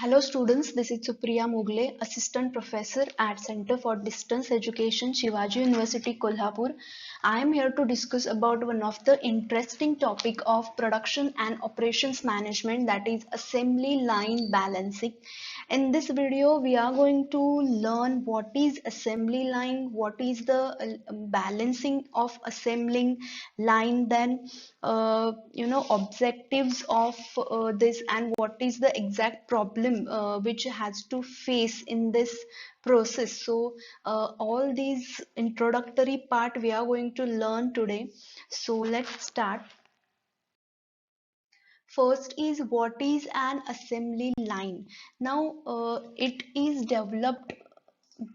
Hello students, this is Supriya Mugle, Assistant Professor at Center for Distance Education, Shivaji University, Kolhapur. I am here to discuss about one of the interesting topic of production and operations management, that is assembly line balancing. In this video, we are going to learn what is assembly line, what is the balancing of assembling line, then objectives of this, and what is the exact problem which has to face in this process. So all these introductory part we are going to learn today. So let's start. First is, what is an assembly line? Now it is developed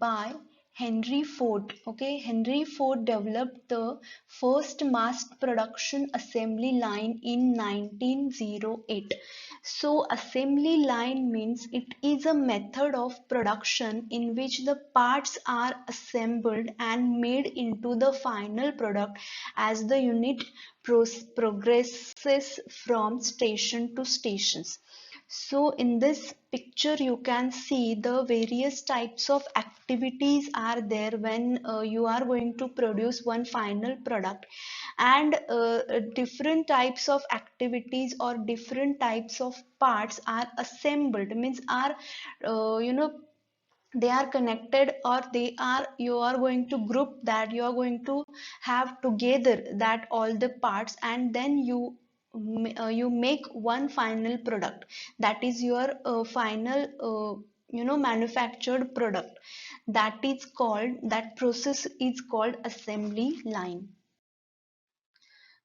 by Henry Ford. Okay, Henry Ford developed the first mass production assembly line in 1908. So assembly line means it is a method of production in which the parts are assembled and made into the final product as the unit progresses from station to stations. So in this picture you can see the various types of activities are there when you are going to produce one final product, and different types of activities or different types of parts are assembled, means are they are connected, or they are, you are going to group that, you are going to have together that all the parts, and then you make one final product, that is your final manufactured product. That process is called assembly line.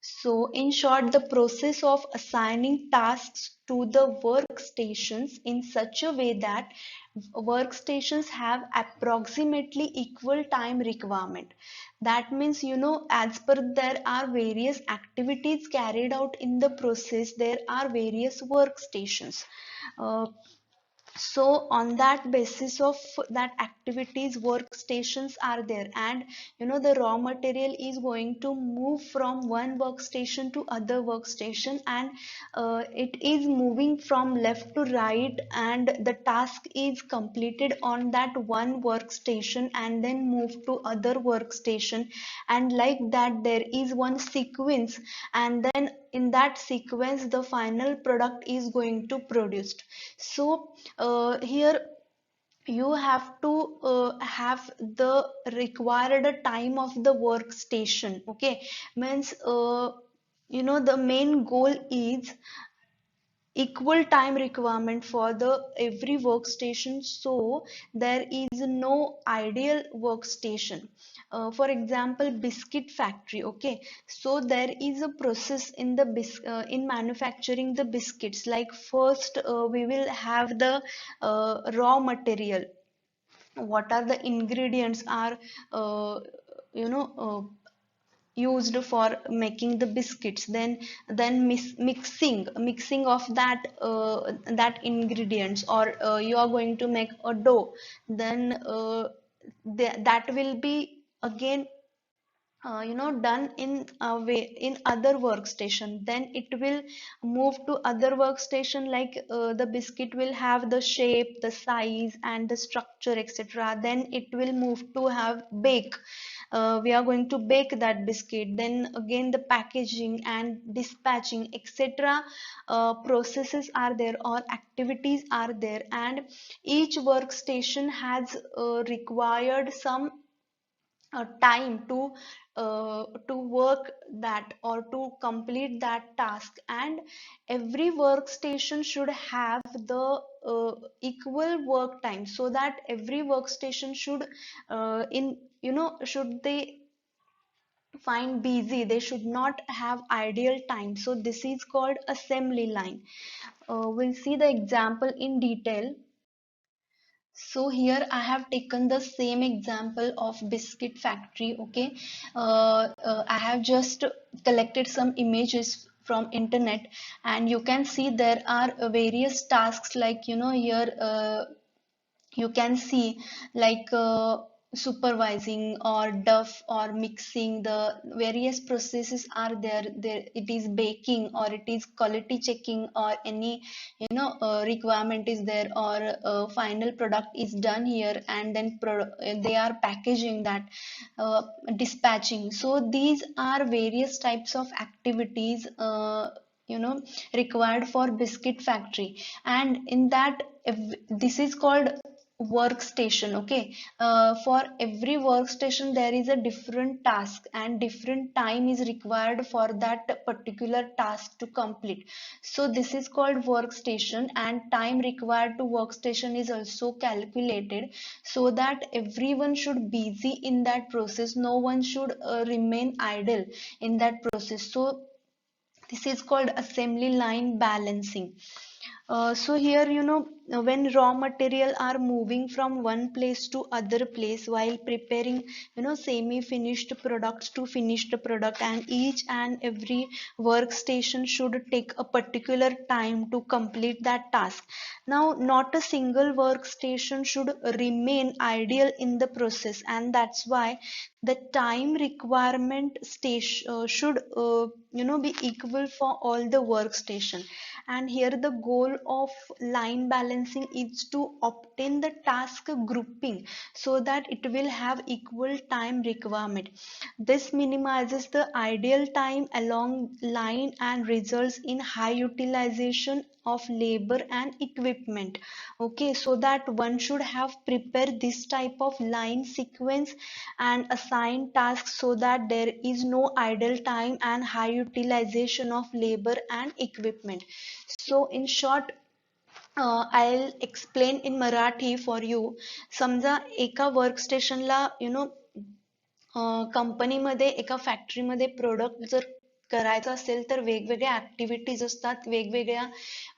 So, in short, the process of assigning tasks to the workstations in such a way that workstations have approximately equal time requirement. That means, as per there are various activities carried out in the process, there are various workstations. Uh, so on that basis of that activities, workstations are there, and the raw material is going to move from one workstation to other workstation, and it is moving from left to right, and the task is completed on that one workstation and then move to other workstation, and like that there is one sequence, and then in that sequence the final product is going to produced. So here you have to have the required time of the workstation. Okay, means the main goal is equal time requirement for the every workstation, so there is no ideal workstation. For example, biscuit factory. Okay, so there is a process in the in manufacturing the biscuits, like first we will have the raw material, what are the ingredients are uh, you know uh, used for making the biscuits, then mixing of that ingredients, or you are going to make a dough, then that will be again done in a way in other workstation, then it will move to other workstation, like the biscuit will have the shape, the size and the structure, etc. Then it will move to have bake. We are going to bake that biscuit, then again the packaging and dispatching, etc. Processes are there or activities are there, and each workstation has required some time to work that or to complete that task, and every workstation should have the equal work time, so that every workstation should in should they find busy, they should not have ideal time. So this is called assembly line. We'll see the example in detail. So here I have taken the same example of biscuit factory. Okay, I have just collected some images from internet, and you can see there are various tasks, like here you can see, like supervising or duff or mixing, the various processes are there. It is baking or it is quality checking or any requirement is there, or final product is done here, and then they are packaging that, uh, dispatching. So these are various types of activities required for biscuit factory. And in that, this is called workstation. Okay, for every workstation there is a different task and different time is required for that particular task to complete. So this is called workstation, and time required to workstation is also calculated, so that everyone should busy in that process, no one should remain idle in that process. So this is called assembly line balancing. So here, when raw material are moving from one place to other place while preparing, semi-finished products to finished product, and each and every workstation should take a particular time to complete that task. Now, not a single workstation should remain idle in the process, and that's why the time requirement station should be equal for all the workstation. And here the goal of line balancing is to obtain the task grouping so that it will have equal time requirement. This minimizes the ideal time along line and results in high utilization of labor and equipment. Okay, so that one should have prepared this type of line sequence and assign tasks so that there is no idle time and high utilization of labor and equipment. So in short, I'll explain in Marathi for you. समजा एका वर्कस्टेशनला कंपनीमध्ये एका फॅक्टरीमध्ये product जर करायचं असेल तर वेगवेगळ्या activities असतात, वेगवेगळ्या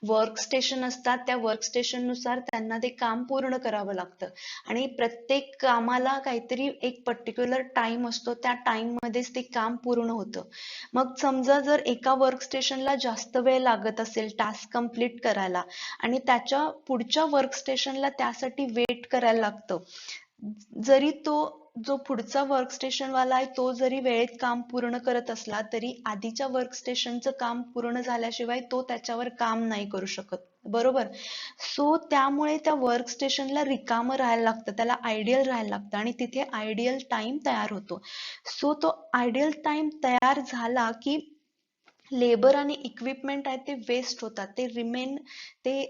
वर्कस्टेशन असतात. त्या वर्कस्टेशन नुसार त्यांना ते काम पूर्ण करावं लागतं आणि प्रत्येक कामाला काहीतरी एक पर्टिक्युलर टाइम असतो, त्या टाइम मध्येच ते काम पूर्ण होतं. मग समजा जर एका वर्कस्टेशनला जास्त वेळ लागत असेल टास्क कंप्लीट करायला आणि त्याच्या पुढच्या वर्कस्टेशनला त्यासाठी वेट करायला लागतं, जरी तो जो पुढचा वर्कस्टेशन वाला आहे तो जरी वेळेत काम पूर्ण करत असला तरी आधीच्या वर्कस्टेशनचं काम पूर्ण झाल्याशिवाय तो त्याच्यावर काम नाही करू शकत, बरोबर. सो त्यामुळे त्या वर्कस्टेशनला रिकामं राहायला लागतं, त्याला आयडियल राहायला लागतं आणि तिथे आयडियल टाइम तयार होतो. सो तो आयडियल टाइम तयार झाला की लेबर आणि इक्विपमेंट आहे ते वेस्ट होतात, ते रिमेन, ते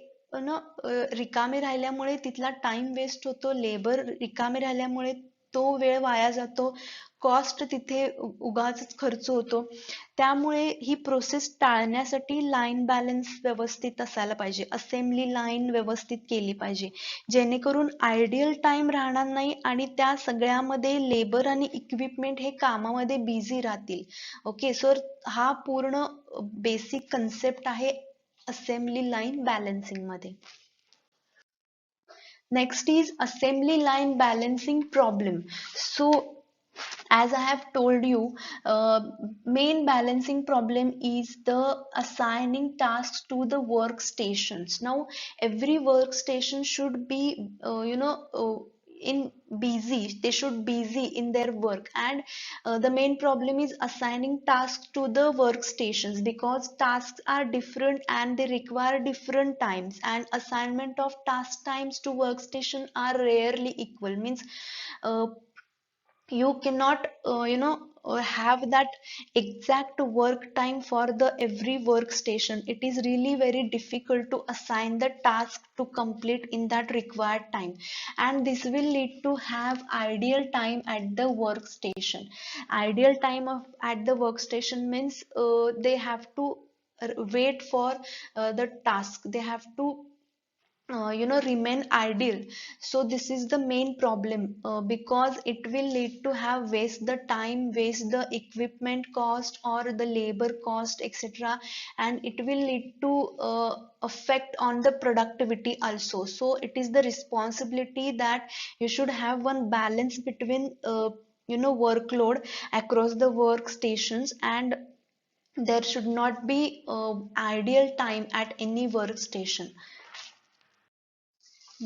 रिकामे राहिल्यामुळे तिथला टाइम वेस्ट होतो, लेबर रिकामे राहिल्यामुळे तो वेळ वाया जातो, कॉस्ट तिथे उगाच खर्च होतो. त्यामुळे ही प्रोसेस टाळण्यासाठी लाईन बॅलन्स व्यवस्थित असायला पाहिजे, असेंब्ली लाईन व्यवस्थित केली पाहिजे, जेणेकरून आयडियल टाइम राहणार नाही आणि त्या सगळ्यामध्ये लेबर आणि इक्विपमेंट हे कामामध्ये बिझी राहतील. ओके, सर हा पूर्ण बेसिक कन्सेप्ट आहे असेंब्ली लाईन बॅलन्सिंग मध्ये. Next is assembly line balancing problem. So as I have told you, main balancing problem is the assigning tasks to the workstations. Now every workstation should be in busy, they should busy in their work, and the main problem is assigning tasks to the workstations because tasks are different and they require different times, and assignment of task times to workstation are rarely equal. Means uh, you cannot have that exact work time for the every workstation. It is really very difficult to assign the task to complete in that required time, and this will lead to have ideal time at the workstation. Ideal time of at the workstation means they have to wait for the task, they have to remain ideal. So this is the main problem, because it will lead to have waste the time, waste the equipment cost or the labor cost, etc., and it will lead to affect on the productivity also. So it is the responsibility that you should have one balance between workload across the workstations, and there should not be ideal time at any workstation.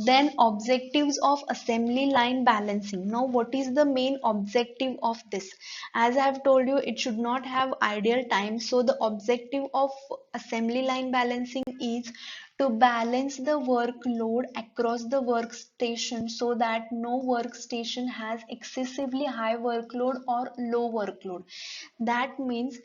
Then objectives of assembly line balancing. Now what is the main objective of this? As I have told you, it should not have ideal time. So the objective of assembly line balancing is to balance the workload across the workstation so that no workstation has excessively high workload or low workload. That means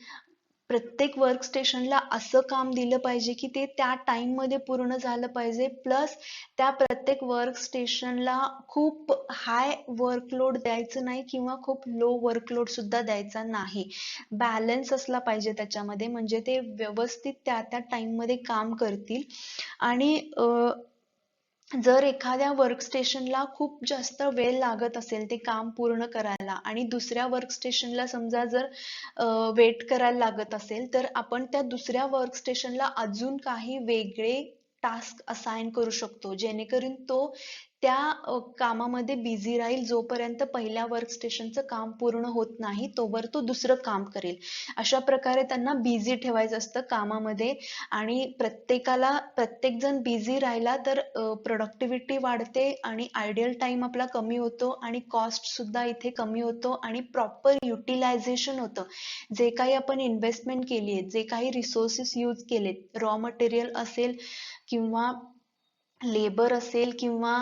प्रत्येक वर्कस्टेशनला असं काम दिलं पाहिजे की ते त्या time मध्ये पूर्ण झालं पाहिजे, प्लस त्या प्रत्येक वर्कस्टेशनला खूप हाय वर्कलोड द्यायचं नाही किंवा खूप लो वर्कलोड सुद्धा द्यायचा नाही. बॅलन्स असला पाहिजे त्याच्यामध्ये, म्हणजे ते व्यवस्थित त्या त्या टाइम मध्ये काम करतील. आणि जर एखाद्या वर्कस्टेशनला खूप जास्त वेळ लागत असेल ते काम पूर्ण करायला आणि दुसऱ्या वर्कस्टेशनला समजा जर वेट करायला लागत असेल, तर आपण त्या दुसऱ्या वर्कस्टेशनला अजून काही वेगळे टास्क असाइन करू शकतो, जेणेकरून तो त्या कामामध्ये बिझी राहील. जोपर्यंत पहिल्या वर्कस्टेशनचं काम पूर्ण होत नाही तोवर तो दुसरं काम करेल. अशा प्रकारे त्यांना बिझी ठेवायचं असतं कामामध्ये. आणि प्रत्येक जण बिझी राहिला तर प्रोडक्टिव्हिटी वाढते आणि आयडियल टाइम आपला कमी होतो आणि कॉस्ट सुद्धा इथे कमी होतो आणि प्रॉपर युटिलायझेशन होतं. जे काही आपण इन्व्हेस्टमेंट केली आहे, जे काही रिसोर्सेस यूज केलेत, रॉ मटेरियल असेल किंवा लेबर असेल किंवा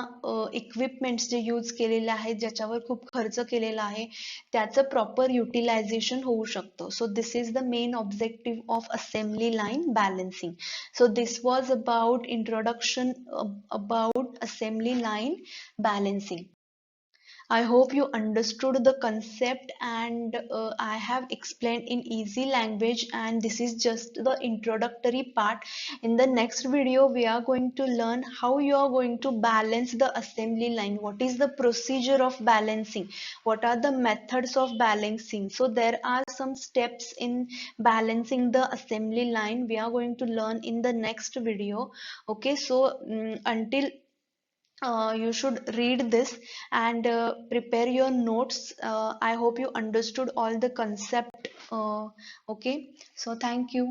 इक्विपमेंट्स जे यूज केलेले आहेत, ज्याच्यावर खूप खर्च केलेला आहे, त्याचं प्रॉपर युटिलायझेशन होऊ शकतं. So this is the main objective of assembly line balancing. So this was about introduction about assembly line balancing. I hope you understood the concept, and I have explained in easy language, and this is just the introductory part. In the next video we are going to learn how you are going to balance the assembly line, what is the procedure of balancing, what are the methods of balancing. So there are some steps in balancing the assembly line we are going to learn in the next video. Okay, so until you should read this and prepare your notes. I hope you understood all the concept. Okay, so thank you.